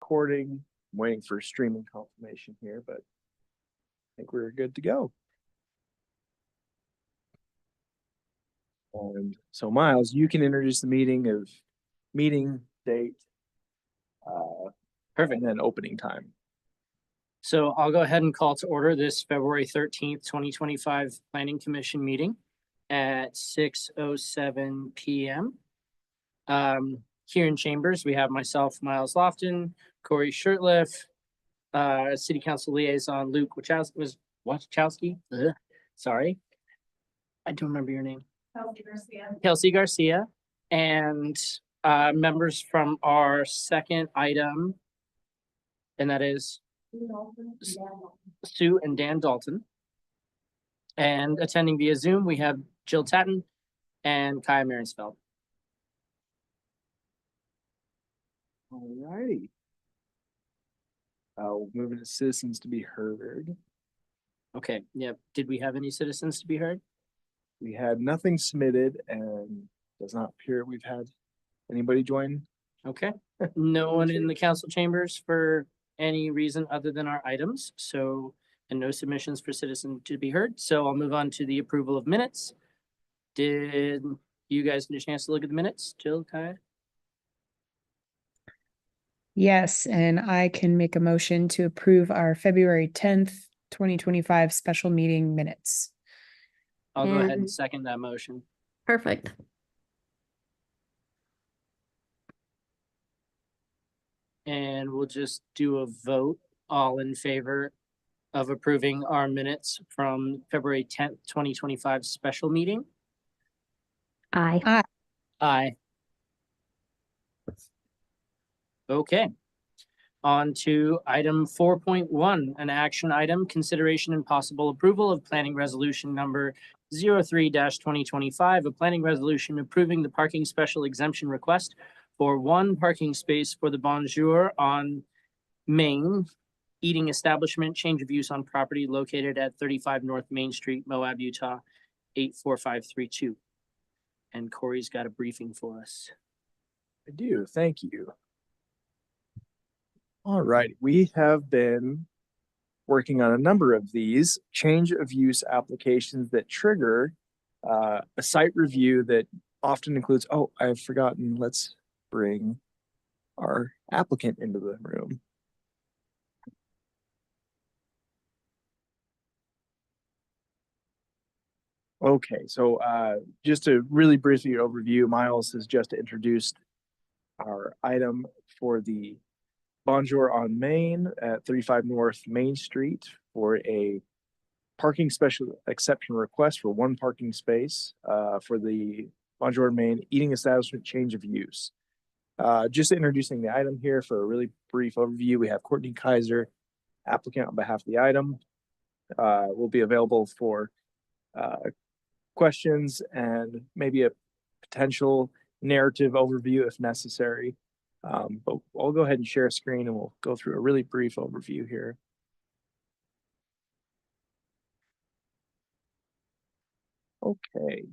recording. I'm waiting for streaming confirmation here, but I think we're good to go. And so Miles, you can introduce the meeting date, Perfect. and then opening time. So I'll go ahead and call to order this February 13th, 2025 Planning Commission meeting at 6:07 p.m. Here in chambers, we have myself, Miles Lofton, Corey Shirtliff, City Council Liaison Luke Wachowski. Sorry, I don't remember your name. Kelsey Garcia, and members from our second item, and that is Sue and Dan Dalton. And attending via Zoom, we have Jill Tatton and Kaya Marinsfeld. All righty. Moving to citizens to be heard. Okay, yeah. Did we have any citizens to be heard? We had nothing submitted, and does not appear we've had anybody join. Okay, no one in the council chambers for any reason other than our items. So, and no submissions for citizens to be heard. So I'll move on to the approval of minutes. Did you guys get a chance to look at the minutes, Jill, Kaya? Yes, and I can make a motion to approve our February 10th, 2025 special meeting minutes. I'll go ahead and second that motion. Perfect. And we'll just do a vote, all in favor of approving our minutes from February 10th, 2025 special meeting. Aye. Aye. Okay. On to item 4.1, an action item, consideration and possible approval of planning resolution number 03-2025, a planning resolution approving the parking special exemption request for one parking space for the Bonjour on Main eating establishment, change of use on property located at 35 North Main Street, Moab, Utah, 84532. And Corey's got a briefing for us. I do, thank you. All right, we have been working on a number of these change of use applications that trigger a site review that often includes, oh, I've forgotten, let's bring our applicant into the room. Okay, so just to really briefly overview, Miles has just introduced our item for the Bonjour on Main at 35 North Main Street for a parking special exception request for one parking space for the Bonjour Main eating establishment change of use. Just introducing the item here for a really brief overview. We have Courtney Kaiser, applicant on behalf of the item, will be available for questions and maybe a potential narrative overview if necessary. But I'll go ahead and share a screen and we'll go through a really brief overview here. Okay,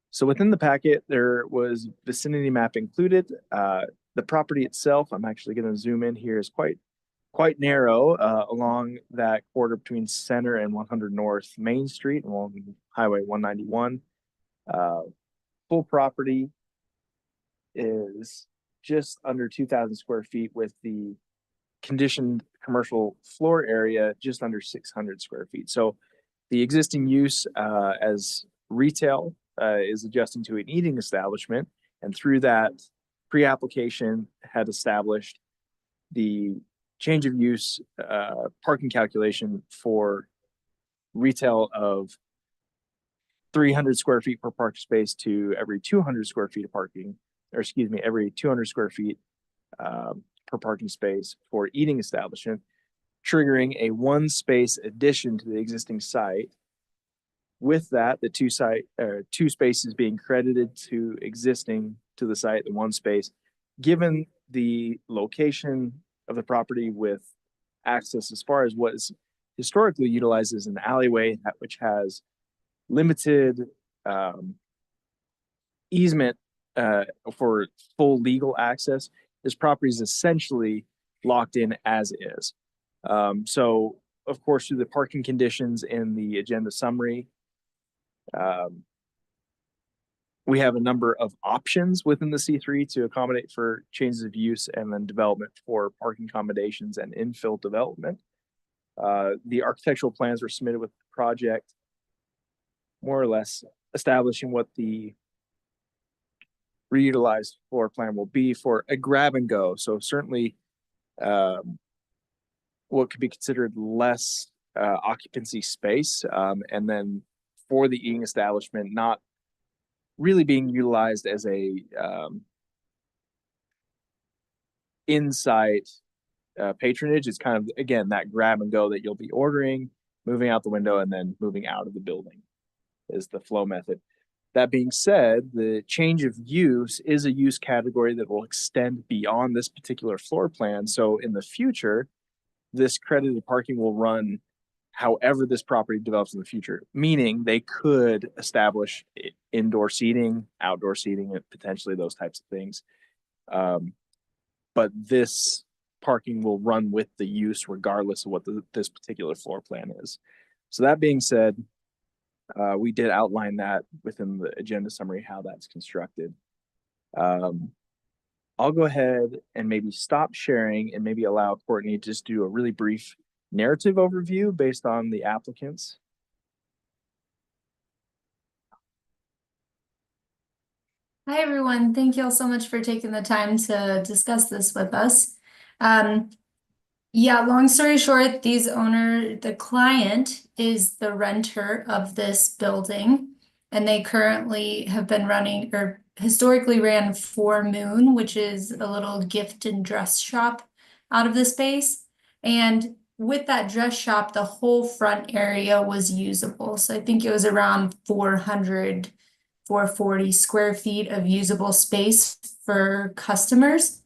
so within the packet, there was vicinity map included. The property itself, I'm actually going to zoom in here, is quite narrow along that corridor between Center and 100 North Main Street along Highway 191. Full property is just under 2,000 square feet with the conditioned commercial floor area just under 600 square feet. So the existing use as retail is adjusting to an eating establishment, and through that pre-application had established the change of use parking calculation for retail of 300 square feet per parking space to every 200 square feet of parking, or excuse me, every 200 square feet per parking space for eating establishment, triggering a one space addition to the existing site. With that, the two spaces being credited to existing to the site, the one space, given the location of the property with access as far as what is historically utilized as an alleyway, which has limited easement for full legal access. This property is essentially locked in as is. So of course, through the parking conditions in the agenda summary, we have a number of options within the C3 to accommodate for changes of use and then development for parking accommodations and infill development. The architectural plans were submitted with the project, more or less establishing what the reutilized floor plan will be for a grab and go. So certainly what could be considered less occupancy space, and then for the eating establishment, not really being utilized as a inside patronage. It's kind of, again, that grab and go that you'll be ordering, moving out the window, and then moving out of the building is the flow method. That being said, the change of use is a use category that will extend beyond this particular floor plan. So in the future, this credited parking will run however this property develops in the future, meaning they could establish indoor seating, outdoor seating, and potentially those types of things. But this parking will run with the use regardless of what this particular floor plan is. So that being said, we did outline that within the agenda summary, how that's constructed. I'll go ahead and maybe stop sharing and maybe allow Courtney to just do a really brief narrative overview based on the applicants. Hi, everyone. Thank you all so much for taking the time to discuss this with us. Yeah, long story short, the client is the renter of this building, and they currently have been running, or historically ran 4 Moon, which is a little gift and dress shop out of the space. And with that dress shop, the whole front area was usable. So I think it was around 440 square feet of usable space for customers.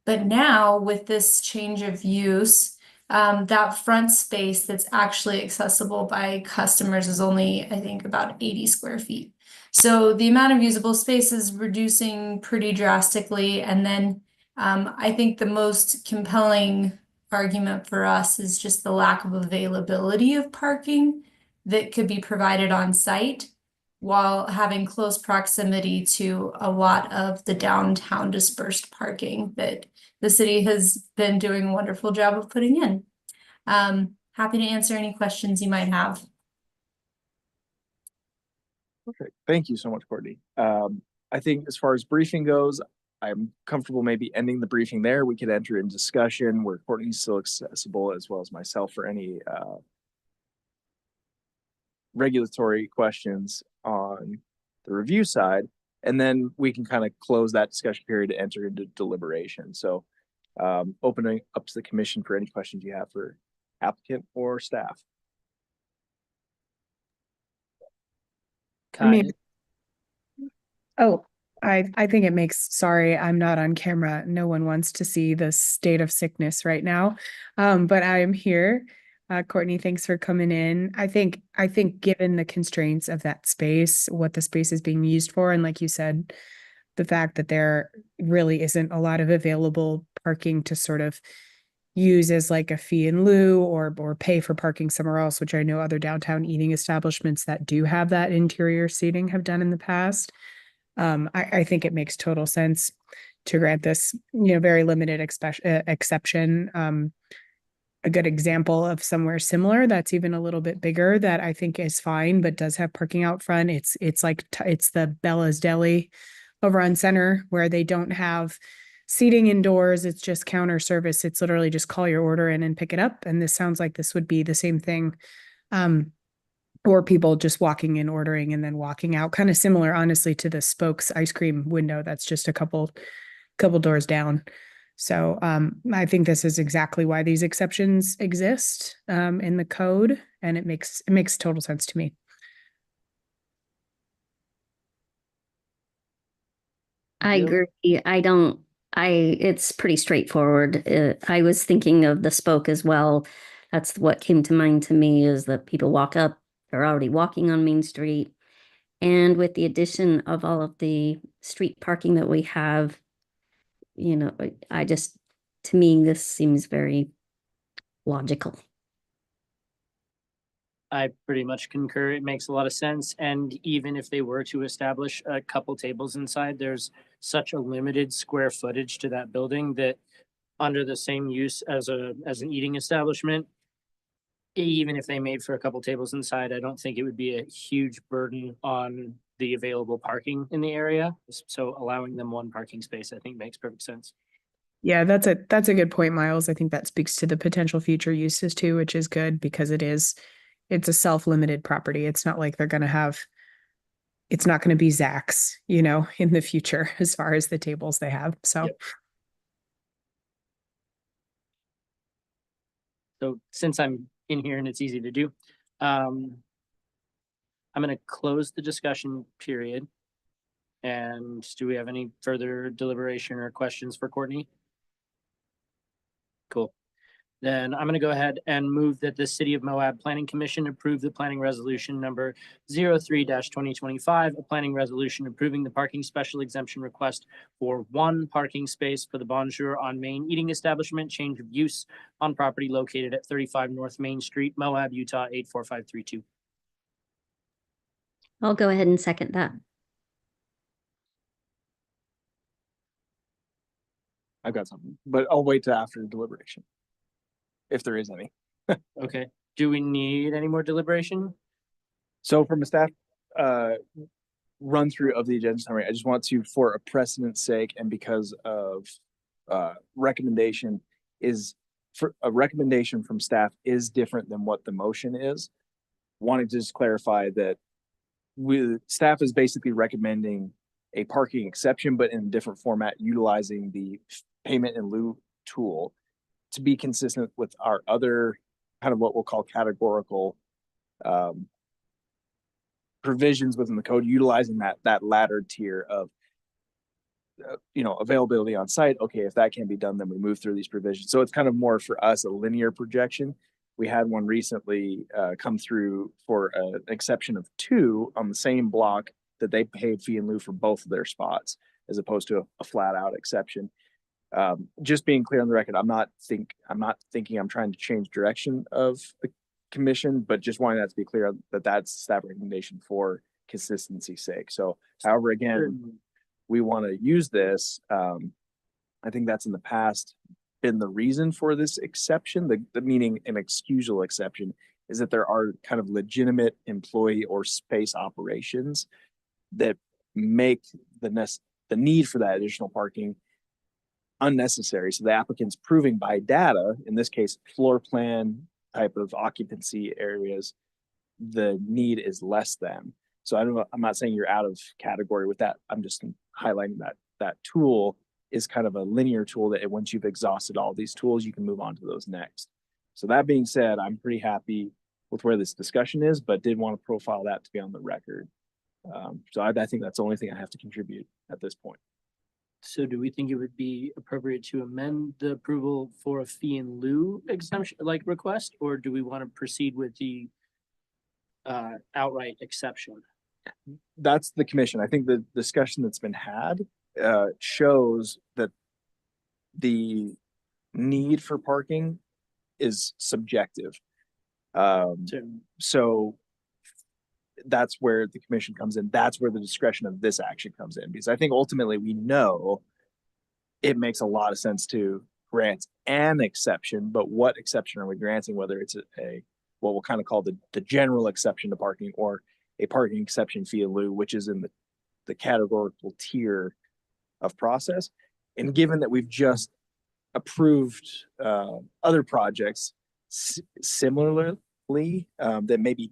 But now with this change of use, that front space that's actually accessible by customers is only, I think, about 80 square feet. So the amount of usable space is reducing pretty drastically. And then I think the most compelling argument for us is just the lack of availability of parking that could be provided on site while having close proximity to a lot of the downtown dispersed parking that the city has been doing a wonderful job of putting in. Happy to answer any questions you might have. Perfect. Thank you so much, Courtney. I think as far as briefing goes, I'm comfortable maybe ending the briefing there. We could enter in discussion where Courtney's still accessible, as well as myself, for any regulatory questions on the review side. And then we can kind of close that discussion period to enter into deliberation. So opening up to the commission for any questions you have for applicant or staff. I think it makes, sorry, I'm not on camera. No one wants to see the state of sickness right now. But I am here. Courtney, thanks for coming in. I think given the constraints of that space, what the space is being used for, and like you said, the fact that there really isn't a lot of available parking to sort of use as like a fee in lieu or pay for parking somewhere else, which I know other downtown eating establishments that do have that interior seating have done in the past. I think it makes total sense to grant this, very limited exception. A good example of somewhere similar that's even a little bit bigger that I think is fine, but does have parking out front. It's the Bella's Deli over on Center, where they don't have seating indoors. It's just counter service. It's literally just call your order in and pick it up. And this sounds like this would be the same thing. Or people just walking in, ordering, and then walking out. Kind of similar, honestly, to the Spokes ice cream window that's just a couple doors down. So I think this is exactly why these exceptions exist in the code, and it makes total sense to me. I agree. It's pretty straightforward. I was thinking of the Spoke as well. That's what came to mind to me, is that people walk up, they're already walking on Main Street. And with the addition of all of the street parking that we have, to me, this seems very logical. I pretty much concur. It makes a lot of sense. And even if they were to establish a couple tables inside, there's such a limited square footage to that building that under the same use as an eating establishment, even if they made for a couple tables inside, I don't think it would be a huge burden on the available parking in the area. So allowing them one parking space, I think makes perfect sense. Yeah, that's a good point, Miles. I think that speaks to the potential future uses too, which is good because it's a self-limited property. It's not like it's not going to be Zach's, in the future as far as the tables they have. So Yep. So since I'm in here and it's easy to do, I'm going to close the discussion period. And do we have any further deliberation or questions for Courtney? Cool. Then I'm going to go ahead and move that the City of Moab Planning Commission approve the planning resolution number 03-2025, a planning resolution approving the parking special exemption request for one parking space for the Bonjour on Main Eating Establishment, change of use on property located at 35 North Main Street, Moab, Utah 84532. I'll go ahead and second that. I've got something, but I'll wait till after deliberation. If there is any. Okay. Do we need any more deliberation? So from a staff run through of the agenda summary, I just want to, for a precedent's sake and because of recommendation from staff is different than what the motion is. Wanting to just clarify that staff is basically recommending a parking exception, but in a different format, utilizing the payment in lieu tool to be consistent with our other kind of what we'll call categorical provisions within the code, utilizing that latter tier of availability on site. Okay, if that can be done, then we move through these provisions. So it's kind of more for us a linear projection. We had one recently come through for an exception of 2 on the same block that they paid fee in lieu for both of their spots, as opposed to a flat out exception. Just being clear on the record, I'm not thinking I'm trying to change direction of the commission, but just wanting that to be clear that that's staff recommendation for consistency's sake. So, however, again, we want to use this. I think that's in the past been the reason for this exception. The meaning an excusal exception is that there are kind of legitimate employee or space operations that make the need for that additional parking unnecessary. So the applicant's proving by data, in this case, floor plan type of occupancy areas, the need is less than. So I'm not saying you're out of category with that. I'm just highlighting that tool is kind of a linear tool that once you've exhausted all these tools, you can move on to those next. So that being said, I'm pretty happy with where this discussion is, but did want to profile that to be on the record. So I think that's the only thing I have to contribute at this point. So do we think it would be appropriate to amend the approval for a fee in lieu exemption like request, or do we want to proceed with the outright exception? That's the commission. I think the discussion that's been had shows that the need for parking is subjective. So that's where the commission comes in. That's where the discretion of this action comes in, because I think ultimately we know it makes a lot of sense to grant an exception, but what exception are we granting? Whether it's what we'll kind of call the general exception to parking, or a parking exception fee in lieu, which is in the categorical tier of process. And given that we've just approved other projects similarly, that maybe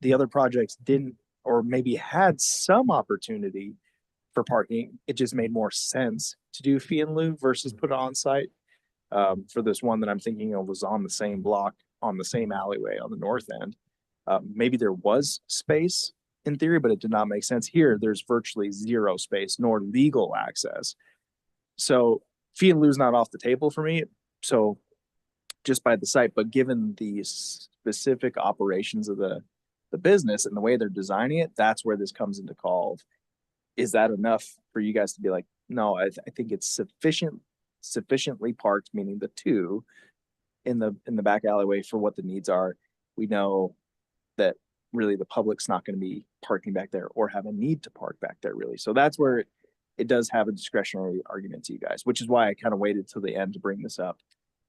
the other projects didn't, or maybe had some opportunity for parking, it just made more sense to do fee in lieu versus put it on site. For this one that I'm thinking of was on the same block, on the same alleyway on the north end. Maybe there was space in theory, but it did not make sense. Here, there's virtually zero space nor legal access. So fee in lieu is not off the table for me. So just by the site, but given the specific operations of the business and the way they're designing it, that's where this comes into call. Is that enough for you guys to be like, no, I think it's sufficient sufficiently parked, meaning the two in the back alleyway for what the needs are. We know that really the public's not going to be parking back there or have a need to park back there really. So that's where it does have a discretionary argument to you guys, which is why I kind of waited till the end to bring this up.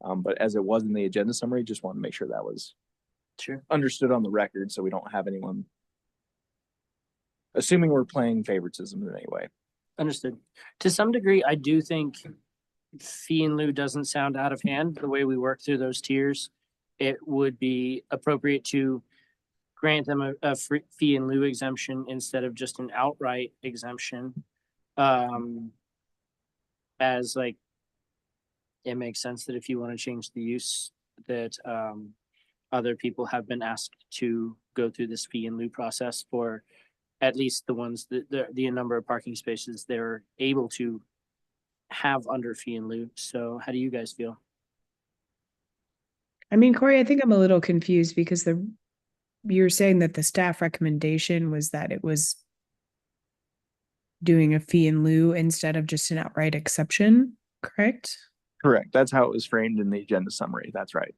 But as it was in the agenda summary, just want to make sure that was Sure. understood on the record, so we don't have anyone assuming we're playing favoritism in any way. Understood. To some degree, I do think fee in lieu doesn't sound out of hand. The way we work through those tiers, it would be appropriate to grant them a fee in lieu exemption instead of just an outright exemption. As like, it makes sense that if you want to change the use, that other people have been asked to go through this fee in lieu process for at least the ones that the number of parking spaces they're able to have under fee in lieu. So how do you guys feel? I mean, Corey, I think I'm a little confused because you're saying that the staff recommendation was that it was doing a fee in lieu instead of just an outright exception, correct? Correct. That's how it was framed in the agenda summary. That's right.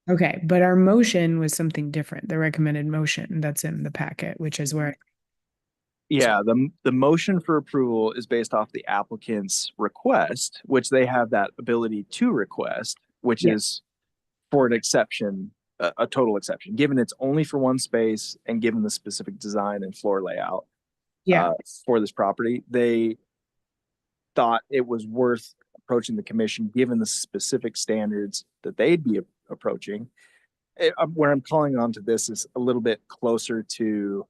Okay, but our motion was something different, the recommended motion that's in the packet, which is where, Yeah, the motion for approval is based off the applicant's request, which they have that ability to request, which Yeah. is for an exception, a total exception, given it's only for one space and given the specific design and floor layout yeah, for this property. They thought it was worth approaching the commission, given the specific standards that they'd be approaching. Where I'm calling on to this is a little bit closer to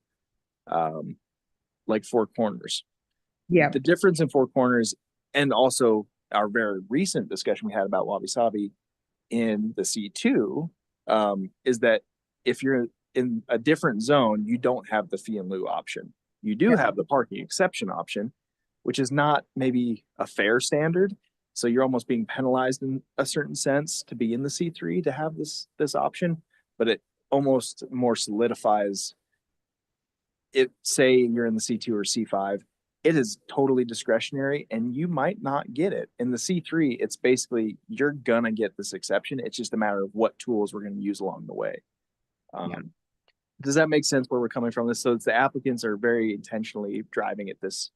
like Four Corners. yeah, The difference in Four Corners and also our very recent discussion we had about Wabi Sabi in the C2 is that if you're in a different zone, you don't have the fee in lieu option. You do have the parking exception option, which is not maybe a fair standard. So you're almost being penalized in a certain sense to be in the C3 to have this option, but it almost more solidifies it. Say you're in the C2 or C5, it is totally discretionary and you might not get it. In the C3, it's basically you're gonna get this exception. It's just a matter of what tools we're gonna use along the way. Does that make sense where we're coming from this? So it's the applicants are very intentionally driving at this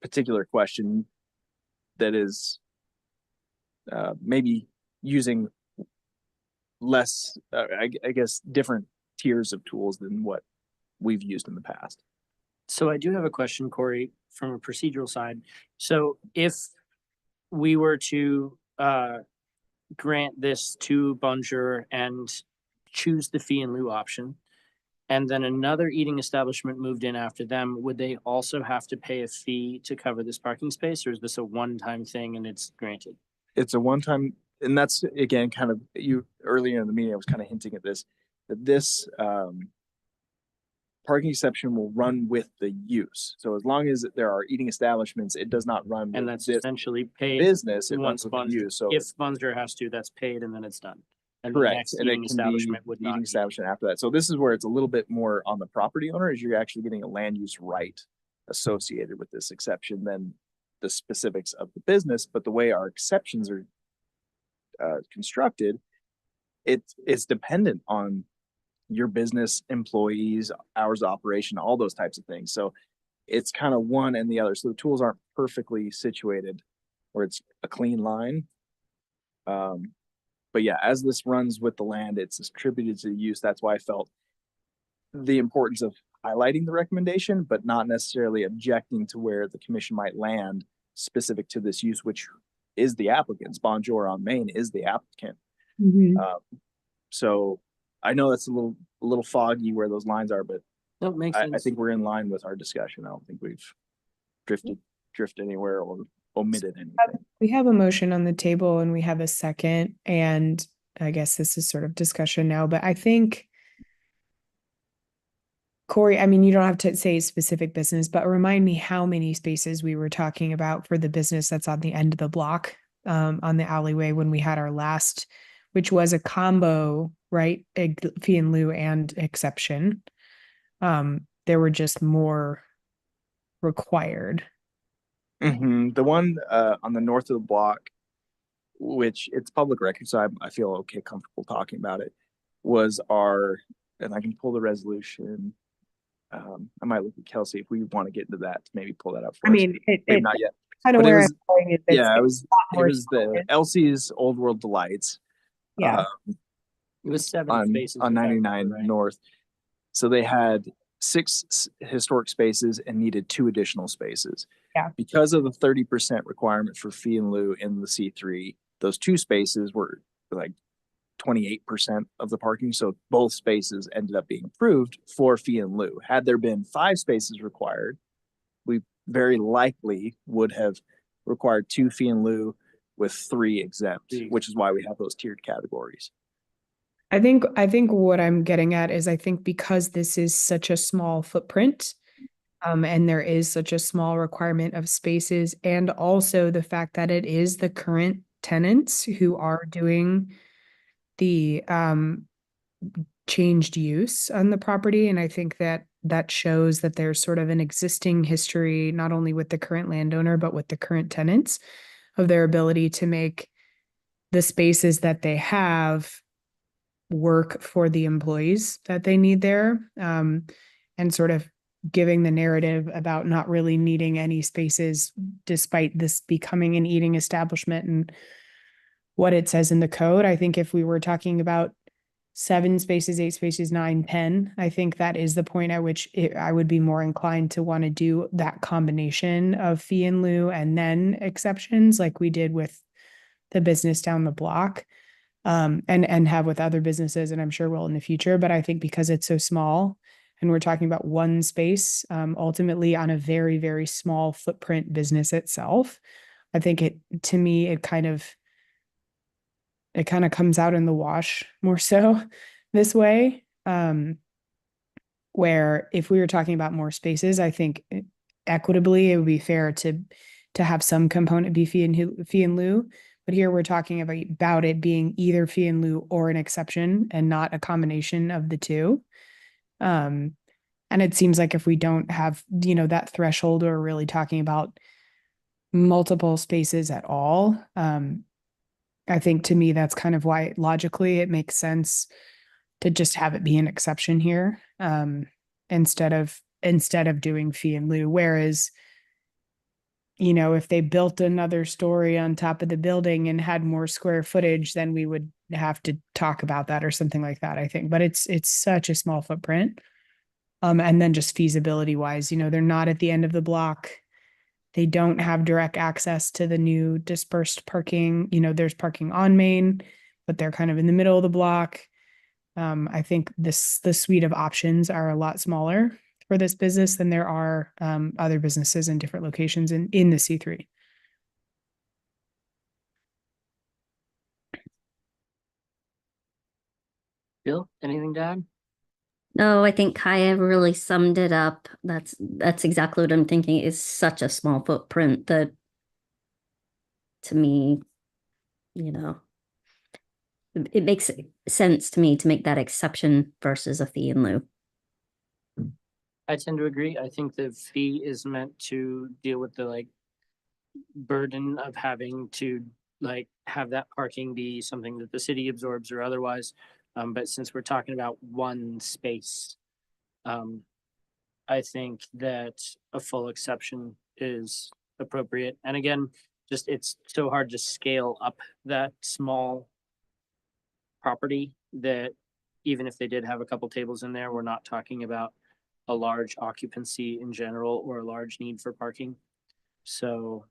particular question that is maybe using less, I guess, different tiers of tools than what we've used in the past. So I do have a question, Corey, from a procedural side. So if we were to grant this to Bonjour and choose the fee in lieu option, and then another eating establishment moved in after them, would they also have to pay a fee to cover this parking space, or is this a one-time thing and it's granted? It's a one-time, and that's again kind of you earlier in the meeting. I was kind of hinting at this that this parking exception will run with the use. So as long as there are eating establishments, it does not run And with that's this essentially paid business. It once runs with the Bonjour, use. So if Bonjour has to, that's paid and then it's done. And the correct, next and it eating can be establishment would not eating be. establishment after that. So this is where it's a little bit more on the property owner, is you're actually getting a land use right associated with this exception than the specifics of the business. But the way our exceptions are constructed, it's dependent on your business, employees, hours of operation, all those types of things. So it's kind of one and the other. So the tools aren't perfectly situated where it's a clean line. But yeah, as this runs with the land, it's attributed to use. That's why I felt the importance of highlighting the recommendation, but not necessarily objecting to where the commission might land specific to this use, which is the applicant's. Bonjour on Main is the applicant. So I know that's a little foggy where those lines are, but That makes I sense. think we're in line with our discussion. I don't think we've drifted anywhere or omitted anything. we have a motion on the table and we have a second, and I guess this is sort of discussion now, but I think Corey, I mean, you don't have to say specific business, but remind me how many spaces we were talking about for the business that's on the end of the block, on the alleyway when we had our last, which was a combo, right? A fee in lieu and exception. There were just more required. The one on the north of the block which it's public record, so I feel okay, comfortable talking about it, was and I can pull the resolution. I might look at Kelsey if we want to get into that, to maybe pull that up for I us. mean, Maybe it not yet. kind of But it where was, I'm going is yeah, it it's was, a lot it more was the solid. Elsie's Old World Delights. Yeah. It was 7 on spaces. on if I remember 99 right. North. So they had 6 historic spaces and needed 2 additional spaces. Yeah. Because of the 30% requirement for fee in lieu in the C3, those 2 spaces were like 28% of the parking. So both spaces ended up being approved for fee in lieu. Had there been 5 spaces required, we very likely would have required 2 fee in lieu with 3 exempt, which is why we have those tiered categories. I think what I'm getting at is I think because this is such a small footprint, and there is such a small requirement of spaces, and also the fact that it is the current tenants who are doing the changed use on the property. And I think that that shows that there's sort of an existing history, not only with the current landowner, but with the current tenants, of their ability to make the spaces that they have work for the employees that they need there, and sort of giving the narrative about not really needing any spaces despite this becoming an eating establishment and what it says in the code. I think if we were talking about 7 spaces, 8 spaces, 9, 10, I think that is the point at which I would be more inclined to want to do that combination of fee in lieu and then exceptions like we did with the business down the block, and have with other businesses, and I'm sure will in the future. But I think because it's so small and we're talking about 1 space, ultimately on a very, very small footprint business itself, I think to me, it kind of comes out in the wash more so this way. Where if we were talking about more spaces, I think equitably it would be fair to have some component be fee in lieu. But here we're talking about it being either fee in lieu or an exception and not a combination of the two. And it seems like if we don't have, that threshold, or really talking about multiple spaces at all, I think to me, that's kind of why logically it makes sense to just have it be an exception here, instead of doing fee in lieu. Whereas, if they built another story on top of the building and had more square footage, then we would have to talk about that or something like that, I think. But it's such a small footprint. And then just feasibility wise, they're not at the end of the block. They don't have direct access to the new dispersed parking. There's parking on Main, but they're kind of in the middle of the block. I think the suite of options are a lot smaller for this business than there are other businesses in different locations in the C3. Bill, anything to add? No, I think Kaya really summed it up. That's exactly what I'm thinking. It's such a small footprint that, to me, it makes sense to me to make that exception versus a fee in lieu. I tend to agree. I think the fee is meant to deal with the burden of having to have that parking be something that the city absorbs or otherwise. But since we're talking about 1 space, I think that a full exception is appropriate. And again, just it's so hard to scale up that small property that even if they did have a couple tables in there, we're not talking about a large occupancy in general or a large need for parking. So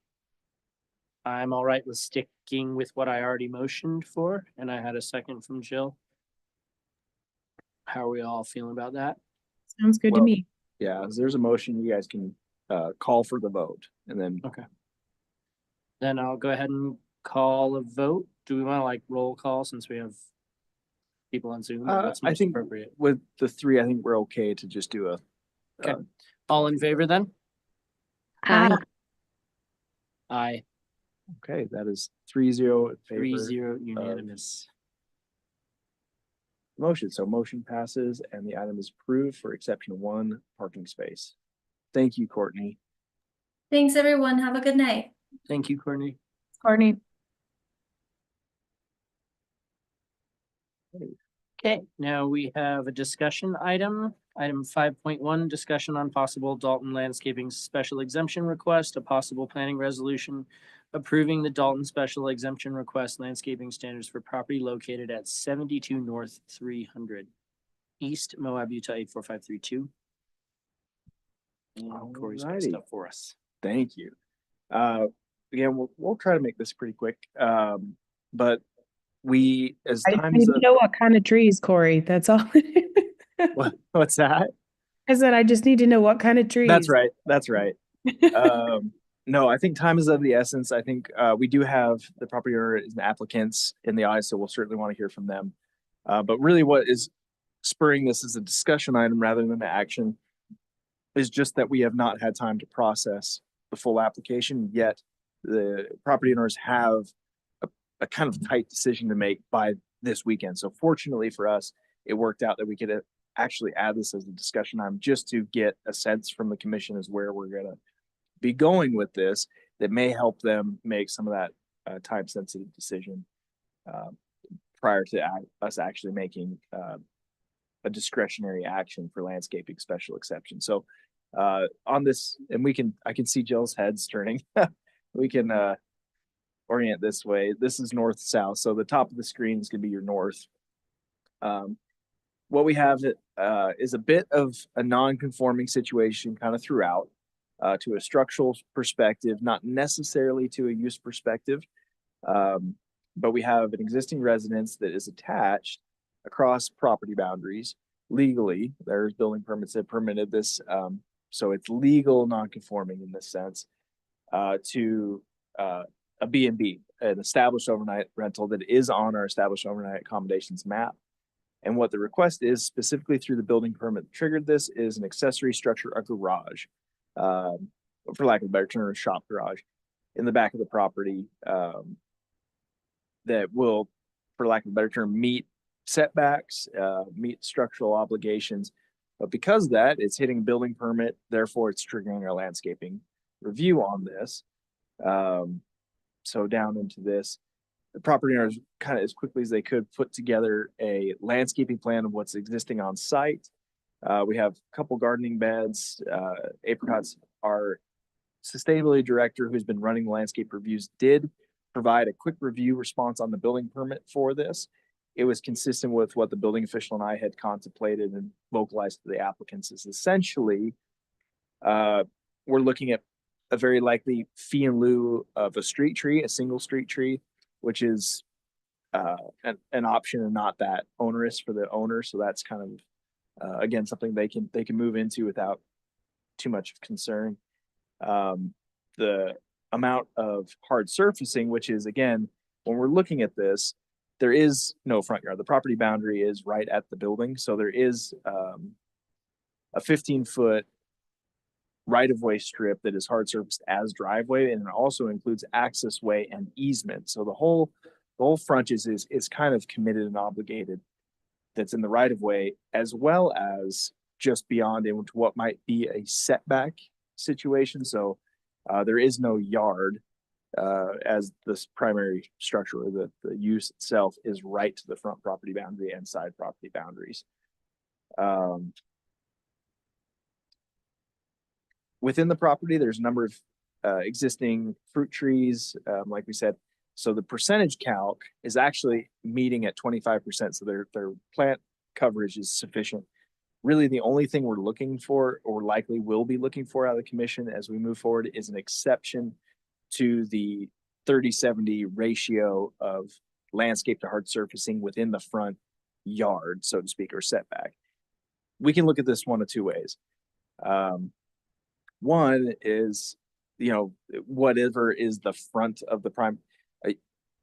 I'm all right with sticking with what I already motioned for, and I had a second from Jill. How are we all feeling about that? Sounds good to Well, me. Yeah, as there's a motion, you guys can call for the vote, and then Then I'll go ahead and call a vote. Do we want to roll call since we have people on Zoom? Or what's I most think appropriate? with the 3, I think we're okay to just do a. Okay. All in favor then? Aye. Aye. Okay, that is 3-0 in favor. 3-0 unanimous. Motion. So motion passes and the item is approved for exception 1 parking space. Thank you, Courtney. Thanks, everyone. Have a good night. Thank you, Courtney. Courtney. Okay, now we have a discussion item. Item 5.1, discussion on possible Dalton landscaping special exemption request, a possible planning resolution approving the Dalton special exemption request landscaping standards for property located at 72 North 300 East, Moab, Utah 84532. And Corey's got Alrighty. stuff for us. Thank you. Again, we'll try to make this pretty quick. But we, as I time need is to know what kind of trees, Corey. That's all. what's that? I said, I just need to know what kind of trees. That's right. That's right. No, I think time is of the essence. I think we do have the property owner and applicants in the audience, so we'll certainly want to hear from them. But really what is spurring this as a discussion item rather than an action is just that we have not had time to process the full application, yet the property owners have a kind of tight decision to make by this weekend. So fortunately for us, it worked out that we could actually add this as a discussion item just to get a sense from the commission as where we're gonna be going with this that may help them make some of that time sensitive decision prior to us actually making a discretionary action for landscaping special exception. So on this, and I can see Jill's heads turning. We can orient this way. This is north south, so the top of the screen is going to be your north. What we have is a bit of a non-conforming situation kind of throughout to a structural perspective, not necessarily to a use perspective. But we have an existing residence that is attached across property boundaries legally. There's building permits that permitted this. So it's legal non-conforming in this sense to a B&B, an established overnight rental that is on our established overnight accommodations map. And what the request is specifically through the building permit that triggered this is an accessory structure, a garage, for lack of a better term, a shop garage in the back of the property that will, for lack of a better term, meet setbacks, meet structural obligations. But because of that, it's hitting building permit, therefore it's triggering our landscaping review on this. So down into this, the property owners kind of as quickly as they could put together a landscaping plan of what's existing on site. We have a couple gardening beds. Apricots, our sustainability director who's been running the landscape reviews, did provide a quick review response on the building permit for this. It was consistent with what the building official and I had contemplated and vocalized to the applicants. Is essentially, we're looking at a very likely fee in lieu of a street tree, a single street tree, which is an option and not that onerous for the owner. So that's kind of again something they can move into without too much concern. The amount of hard surfacing, which is again when we're looking at this, there is no front yard. The property boundary is right at the building, so there is a 15-foot right-of-way strip that is hard surfaced as driveway, and it also includes access way and easement. So the whole frontage is kind of committed and obligated that's in the right-of-way, as well as just beyond into what might be a setback situation. So there is no yard as this primary structure, or the use itself is right to the front property boundary and side property boundaries. Within the property, there's a number of existing fruit trees, like we said. So the percentage calc is actually meeting at 25%. So their plant coverage is sufficient. Really, the only thing we're looking for, or likely will be looking for out of the commission as we move forward, is an exception to the 30-70 ratio of landscape to hard surfacing within the front yard, so to speak, or setback. We can look at this one of two ways. One is, whatever is the front of the prime,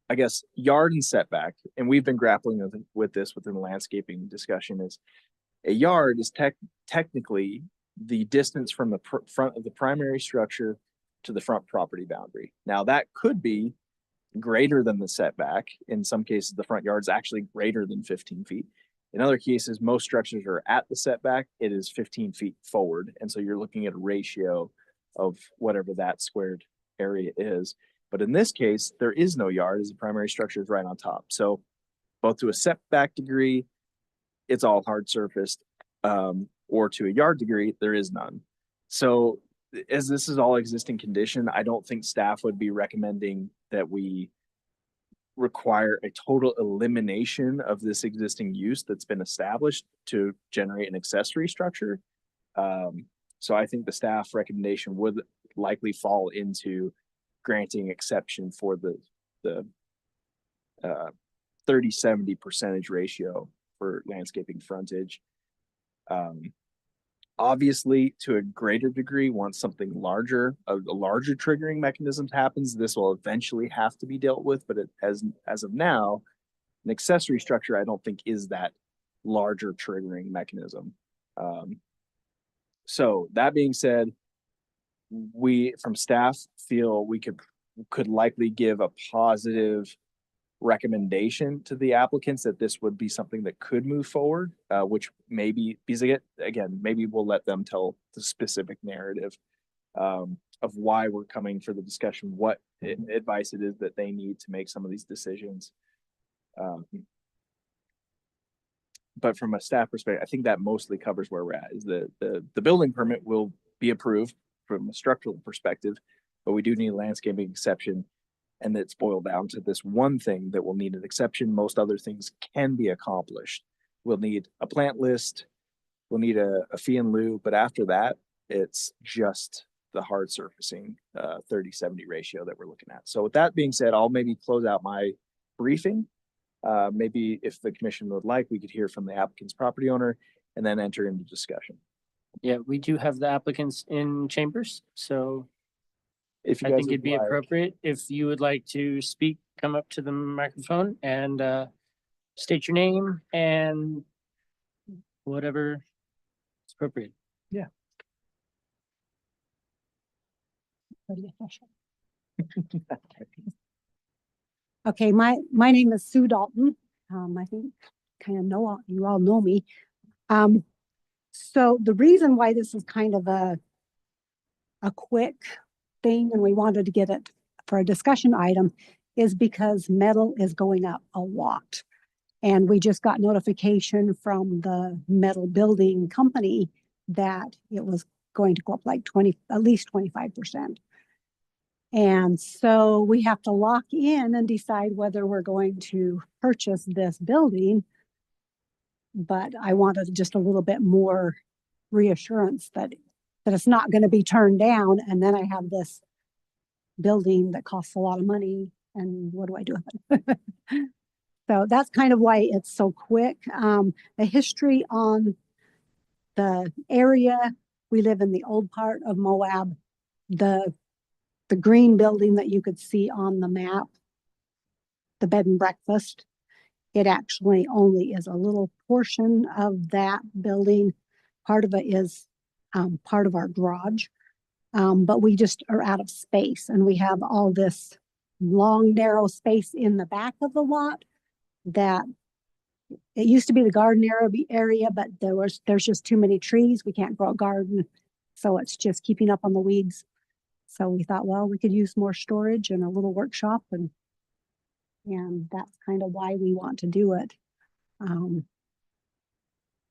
I guess, yard and setback, and we've been grappling with this within the landscaping discussion, is a yard is technically the distance from the front of the primary structure to the front property boundary. Now that could be greater than the setback. In some cases, the front yard is actually greater than 15 feet. In other cases, most structures are at the setback. It is 15 feet forward. And so you're looking at a ratio of whatever that squared area is. But in this case, there is no yard as the primary structure is right on top. So both to a setback degree, it's all hard surfaced, or to a yard degree, there is none. So as this is all existing condition, I don't think staff would be recommending that we require a total elimination of this existing use that's been established to generate an accessory structure. So I think the staff recommendation would likely fall into granting exception for the 30-70 percentage ratio for landscaping frontage. Obviously, to a greater degree, once something larger, a larger triggering mechanism happens, this will eventually have to be dealt with. But as of now, an accessory structure, I don't think is that larger triggering mechanism. So that being said, we from staff feel we could likely give a positive recommendation to the applicants that this would be something that could move forward, which maybe, because again, maybe we'll let them tell the specific narrative of why we're coming for the discussion, what advice it is that they need to make some of these decisions. But from a staff perspective, I think that mostly covers where we're at. Is the building permit will be approved from a structural perspective, but we do need a landscaping exception. And it's boiled down to this one thing that will need an exception. Most other things can be accomplished. We'll need a plant list. We'll need a fee in lieu. But after that, it's just the hard surfacing 30-70 ratio that we're looking at. So with that being said, I'll maybe close out my briefing. Maybe if the commission would like, we could hear from the applicant's property owner and then enter into discussion. Yeah, we do have the applicants in chambers, so If you I guys think it'd would be like. appropriate if you would like to speak, come up to the microphone and state your name and whatever is appropriate. Yeah. Okay, my name is Sue Dalton. I think you all know me. So the reason why this is kind of a quick thing and we wanted to get it for a discussion item is because metal is going up a lot. And we just got notification from the metal building company that it was going to go up like at least 25%. And so we have to lock in and decide whether we're going to purchase this building. But I wanted just a little bit more reassurance that it's not going to be turned down. And then I have this building that costs a lot of money. And what do I do with it? So that's kind of why it's so quick. The history on the area, we live in the old part of Moab. The green building that you could see on the map, the bed and breakfast, it actually only is a little portion of that building. Part of it is part of our garage, but we just are out of space and we have all this long, narrow space in the back of the lot that it used to be the garden area, but there's just too many trees. We can't grow a garden. So it's just keeping up on the weeds. So we thought, well, we could use more storage and a little workshop, and that's kind of why we want to do it.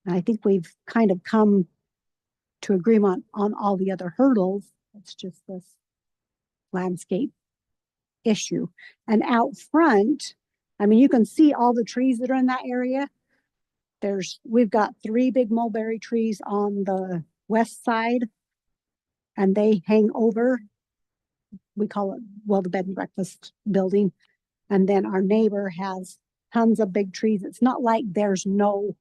I think we've kind of come to agreement on all the other hurdles. It's just this landscape issue. And out front, I mean, you can see all the trees that are in that area. We've got 3 big mulberry trees on the west side, and they hang over, we call it, well, the bed and breakfast building. And then our neighbor has tons of big trees. It's not like there's no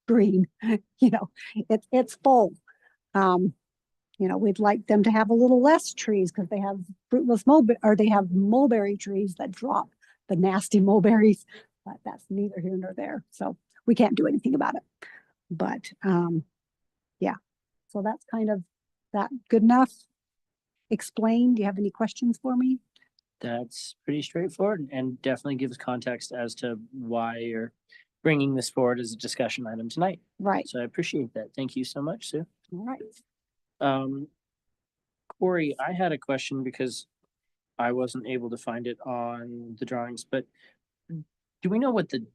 green, it's full. We'd like them to have a little less trees because they have they have mulberry trees that drop the nasty mulberries, but that's neither here nor there. So we can't do anything about it. But yeah, so that's kind of that. Good enough explained. Do you have any questions for me? That's pretty straightforward and definitely gives context as to why you're bringing this forward as a discussion item tonight. Right. So I appreciate that. Thank you so much, Sue. All right. Corey, I had a question because I wasn't able to find it on the drawings, but do we know what the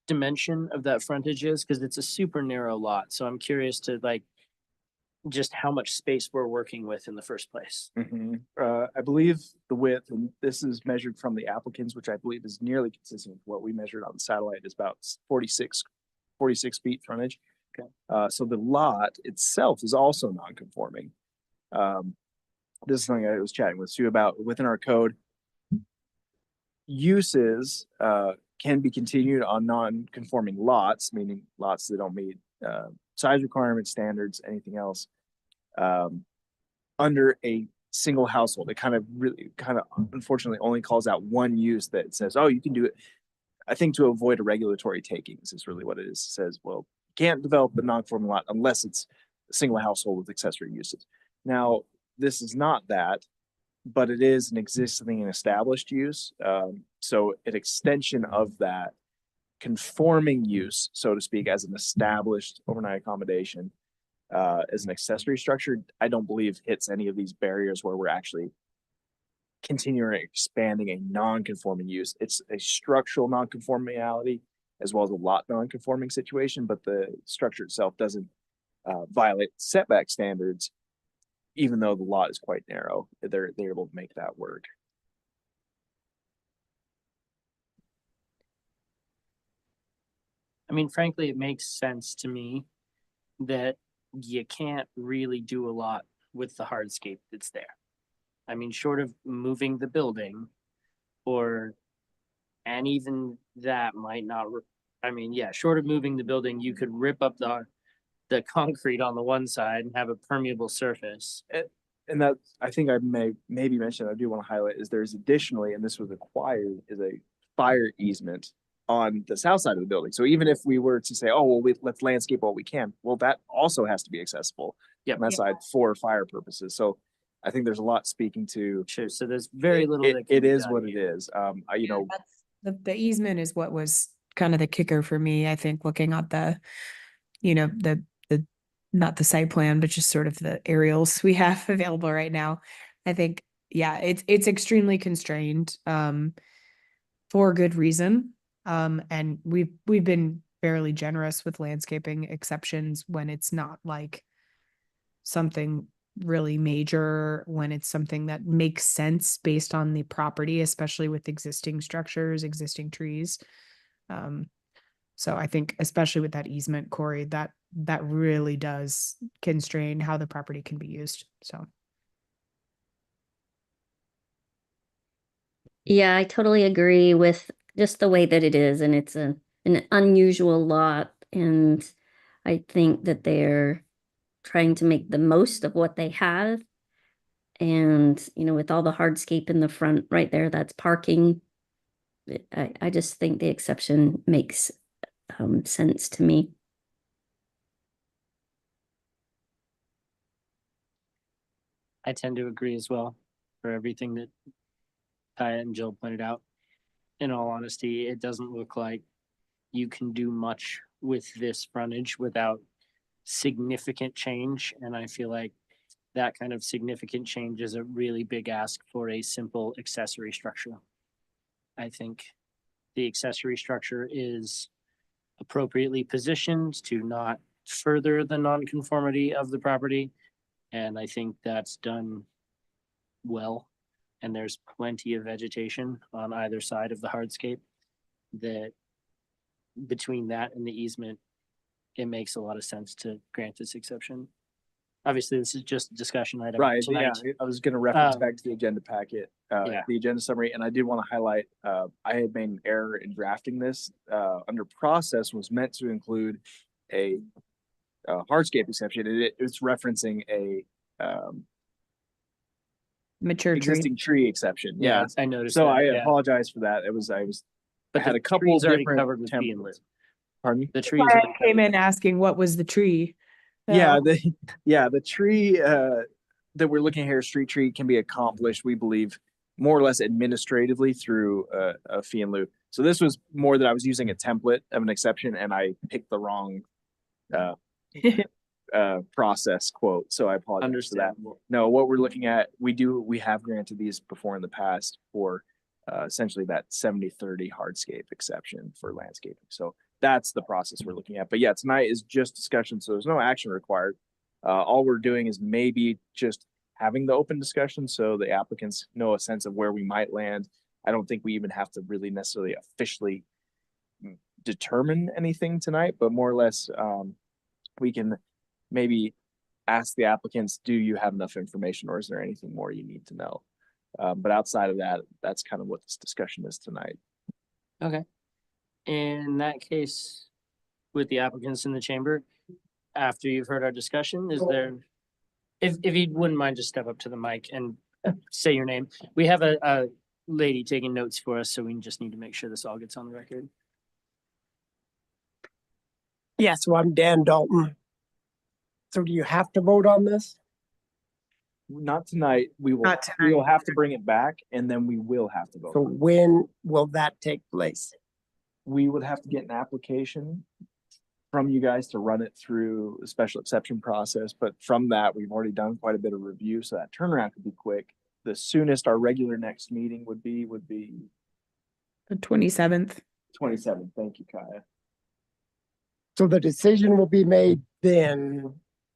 dimension of that frontage is? Because it's a super narrow lot. So I'm curious to like just how much space we're working with in the first place. I believe the width, and this is measured from the applicants, which I believe is nearly consistent with what we measured on the satellite, is about 46 feet frontage. Okay. So the lot itself is also non-conforming. This is something I was chatting with Sue about within our code. Uses can be continued on non-conforming lots, meaning lots that don't meet size requirements, standards, anything else, under a single household. It kind of unfortunately only calls out one use that says, oh, you can do it. I think to avoid a regulatory takings is really what it is. It says, well, you can't develop a non-conforming lot unless it's a single household with accessory uses. Now, this is not that, but it is an existing and established use. So an extension of that conforming use, so to speak, as an established overnight accommodation, as an accessory structure, I don't believe hits any of these barriers where we're actually continuing expanding a non-conforming use. It's a structural non-conformality as well as a lot non-conforming situation, but the structure itself doesn't violate setback standards, even though the lot is quite narrow. They're able to make that work. I mean, frankly, it makes sense to me that you can't really do a lot with the hardscape that's there. I mean, short of moving the building, and even that might not, short of moving the building, you could rip up the concrete on the one side and have a permeable surface. And that, I think I maybe mentioned, I do want to highlight, is there's additionally, and this was acquired, is a fire easement on the south side of the building. So even if we were to say, oh, well, let's landscape what we can, well, that also has to be accessible on that side for fire purposes. So I think there's a lot speaking to. Sure. So there's very little. It is what it is. The easement is what was kind of the kicker for me. I think looking at the not the site plan, but just sort of the aerials we have available right now. I think, it's extremely constrained, for good reason. And we've been fairly generous with landscaping exceptions when it's not like something really major, when it's something that makes sense based on the property, especially with existing structures, existing trees. So I think especially with that easement, Corey, that really does constrain how the property can be used. So. Yeah, I totally agree with just the way that it is, and it's an unusual lot, and I think that they're trying to make the most of what they have. And, with all the hardscape in the front right there, that's parking. I just think the exception makes sense to me. I tend to agree as well for everything that Kaya and Jill pointed out. In all honesty, it doesn't look like you can do much with this frontage without significant change. And I feel like that kind of significant change is a really big ask for a simple accessory structure. I think the accessory structure is appropriately positioned to not further the nonconformity of the property. And I think that's done well. And there's plenty of vegetation on either side of the hardscape that between that and the easement, it makes a lot of sense to grant this exception. Obviously, this is just a discussion item tonight. Yeah, I was going to reference back to the agenda packet, the agenda summary, and I did want to highlight, I had made an error in drafting this. Under process was meant to include a hardscape exception. It's referencing a mature existing tree exception. Yeah, I noticed. So that, I apologize for that. But I had the a couple tree's already different covered with being templates. lit. Pardon me? The trees I already came covered. in asking what was the tree. The tree that we're looking at here, street tree, can be accomplished, we believe, more or less administratively through a fee in lieu. So this was more that I was using a template of an exception and I picked the wrong process quote. So I apologize for that. No, what we're looking at, we have granted these before in the past for essentially that 70-30 hardscape exception for landscaping. So that's the process we're looking at. But yeah, tonight is just discussion, so there's no action required. All we're doing is maybe just having the open discussion so the applicants know a sense of where we might land. I don't think we even have to really necessarily officially determine anything tonight, but more or less we can maybe ask the applicants, do you have enough information or is there anything more you need to know? But outside of that, that's kind of what this discussion is tonight. Okay. In that case, with the applicants in the chamber, after you've heard our discussion, is there, if you wouldn't mind, just step up to the mic and say your name. We have a lady taking notes for us, so we just need to make sure this all gets on the record. Yes, well, I'm Dan Dalton. So do you have to vote on this? Not tonight. We will. Not We will tonight. have to bring it back, and then we will have to vote. So when will that take place? We would have to get an application from you guys to run it through a special exception process. But from that, we've already done quite a bit of review, so that turnaround could be quick. The soonest our regular next meeting would be The 27th. 27th. Thank you, Kaya. So the decision will be made then,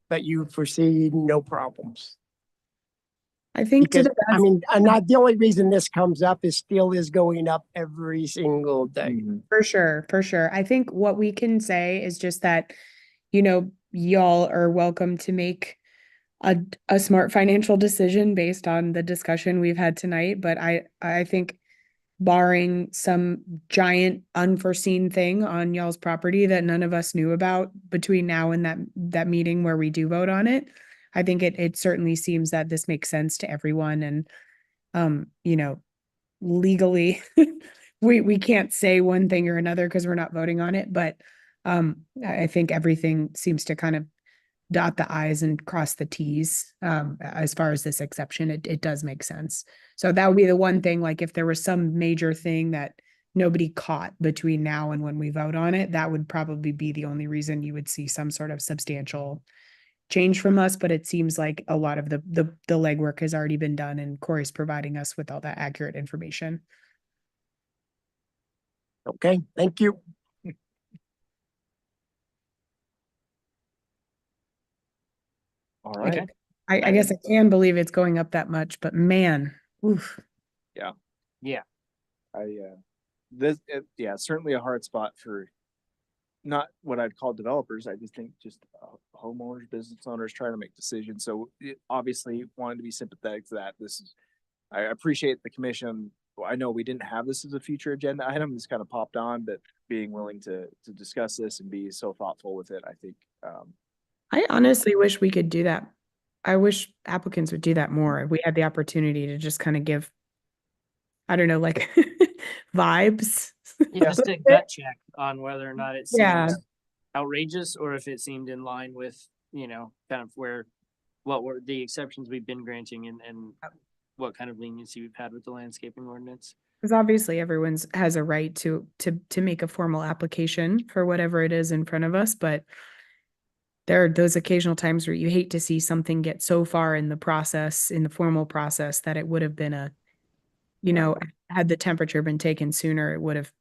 but you foresee no problems. I think to Because, the I best, mean, and not, the only reason this comes up is steel is going up every single day. Mhm. for sure, for sure. I think what we can say is just that, y'all are welcome to make a smart financial decision based on the discussion we've had tonight. But I think barring some giant unforeseen thing on y'all's property that none of us knew about between now and that meeting where we do vote on it, I think it certainly seems that this makes sense to everyone. And legally we can't say one thing or another because we're not voting on it, but I think everything seems to kind of dot the i's and cross the t's. As far as this exception, it does make sense. So that would be the one thing, like if there was some major thing that nobody caught between now and when we vote on it, that would probably be the only reason you would see some sort of substantial change from us. But it seems like a lot of the legwork has already been done, and Corey's providing us with all that accurate information. Okay, thank you. All right. Okay. I guess I can believe it's going up that much, but man, oof. Certainly a hard spot for not what I'd call developers. I just think just homeowners, business owners trying to make decisions. So obviously wanted to be sympathetic to that. I appreciate the commission. Well, I know we didn't have this as a future agenda item. This kind of popped on, but being willing to discuss this and be so thoughtful with it, I think. I honestly wish we could do that. I wish applicants would do that more. If we had the opportunity to just kind of give, I don't know, like vibes. Just a gut check on whether or not it Yeah. seems outrageous or if it seemed in line with, kind of what were the exceptions we've been granting and what kind of leniency we've had with the landscaping ordinance. Because obviously everyone's has a right to make a formal application for whatever it is in front of us, but there are those occasional times where you hate to see something get so far in the process, in the formal process, that it would have been had the temperature been taken sooner, it would have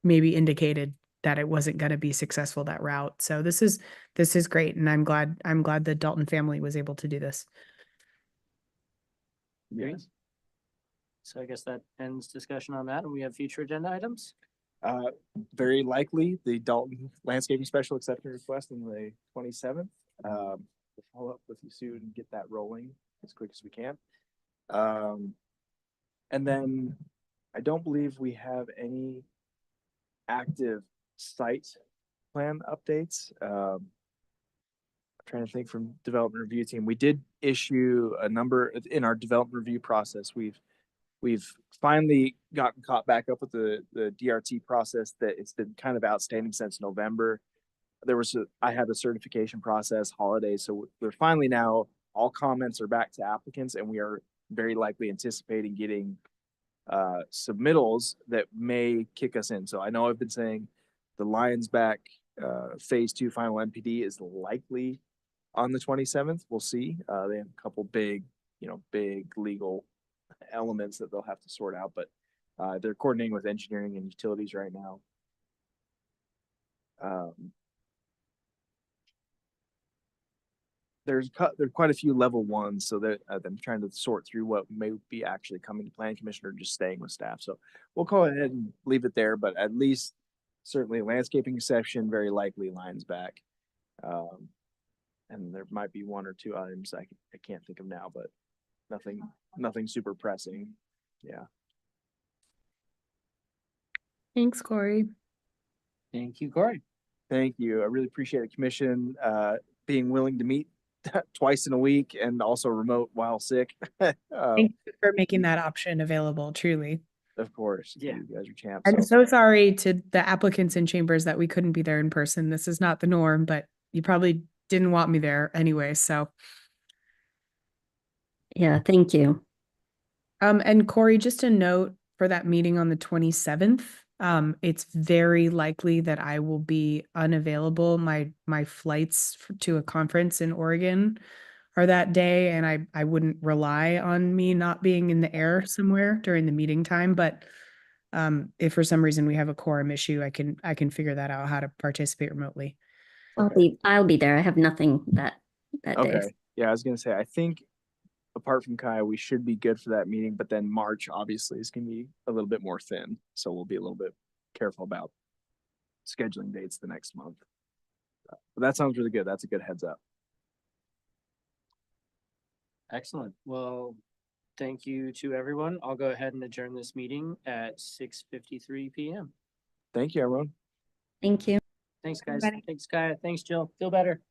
maybe indicated that it wasn't going to be successful that route. So this is great, and I'm glad the Dalton family was able to do this. Yes. So I guess that ends discussion on that, and we have future agenda items. Very likely the Dalton landscaping special exception request on the 27th. We'll follow up with you soon and get that rolling as quick as we can. And then I don't believe we have any active site plan updates. I'm trying to think from development review team. We did issue a number in our development review process. We've finally gotten caught back up with the DRT process that it's been kind of outstanding since November. I had a certification process, holidays, so we're finally now, all comments are back to applicants, and we are very likely anticipating getting submittals that may kick us in. So I know I've been saying the Lions back phase 2 final MPD is likely on the 27th. We'll see. They have a couple big legal elements that they'll have to sort out, but They're coordinating with engineering and utilities right now. There are quite a few level ones, so that I'm trying to sort through what may be actually coming to planning commission or just staying with staff. So we'll go ahead and leave it there, but at least certainly landscaping section very likely lines back. And there might be one or two items I can't think of now, but nothing super pressing. Yeah. Thanks, Corey. Thank you, Corey. Thank you. I really appreciate the commission being willing to meet twice in a week and also remote while sick. Thank you for making that option available, truly. Of course. Yeah. You guys are champs. I'm so sorry to the applicants and chambers that we couldn't be there in person. This is not the norm, but you probably didn't want me there anyway, so. Yeah, thank you. And Corey, just a note for that meeting on the 27th. It's very likely that I will be unavailable. My flights to a conference in Oregon are that day, and I wouldn't rely on me not being in the air somewhere during the meeting time. But if for some reason we have a quorum issue, I can figure that out, how to participate remotely. I'll be there. I have nothing that day. Okay. Yeah, I was gonna say, I think apart from Kai, we should be good for that meeting, but then March obviously is gonna be a little bit more thin. So we'll be a little bit careful about scheduling dates the next month. But that sounds really good. That's a good heads up. Excellent. Well, thank you to everyone. I'll go ahead and adjourn this meeting at 6:53 p.m. Thank you, everyone. Thank you. Thanks, guys. Everybody. Thanks, Kaya. Thanks, Jill. Feel better.